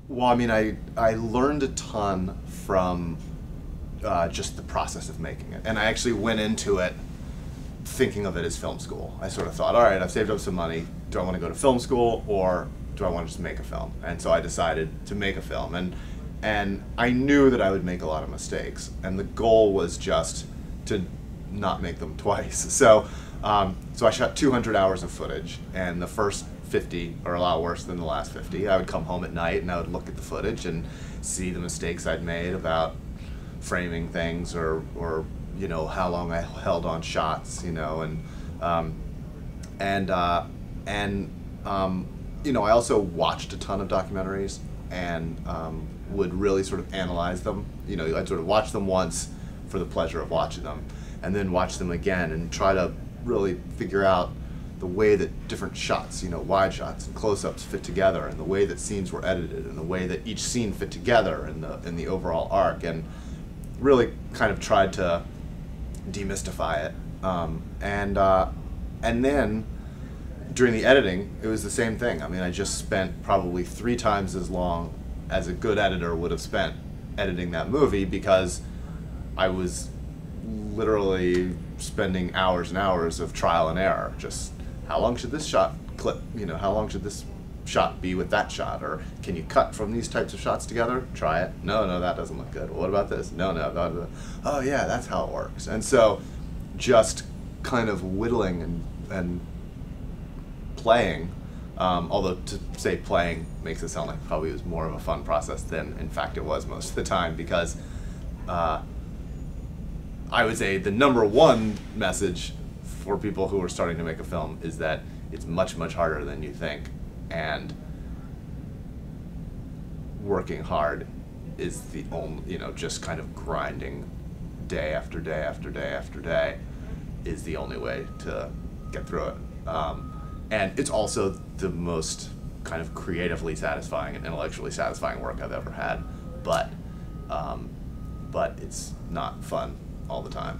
Well, I mean, I learned a ton from just the process of making it. And I actually went into it thinking of it as film school. I sort of thought, all right, I've saved up some money. Do I want to go to film school or do I want to just make a film? And so I decided to make a film. And I knew that I would make a lot of mistakes. And the goal was just to not make them twice. So I shot 200 hours of footage, and the first 50 are a lot worse than the last 50. I would come home at night and I would look at the footage and see the mistakes I'd made about framing things, or you know, how long I held on shots, you know, you know, I also watched a ton of documentaries and would really sort of analyze them. You know, I'd sort of watch them once for the pleasure of watching them, and then watch them again and try to really figure out the way that different shots, you know, wide shots and close-ups fit together, and the way that scenes were edited, and the way that each scene fit together in the overall arc, and really kind of tried to demystify it. And then during the editing, it was the same thing. I mean, I just spent probably 3 times as long as a good editor would have spent editing that movie, because I was literally spending hours and hours of trial and error. Just how long should this shot clip? You know, how long should this shot be with that shot? Or can you cut from these types of shots together? Try it. No, that doesn't look good. Well, what about this? No. Oh yeah, that's how it works. And so just kind of whittling and playing, although to say playing makes it sound like probably it was more of a fun process than in fact it was most of the time, because I would say the number one message for people who are starting to make a film is that it's much, much harder than you think, and working hard is the only, you know, just kind of grinding day after day after day after day is the only way to get through it. And it's also the most kind of creatively satisfying and intellectually satisfying work I've ever had, but it's not fun all the time.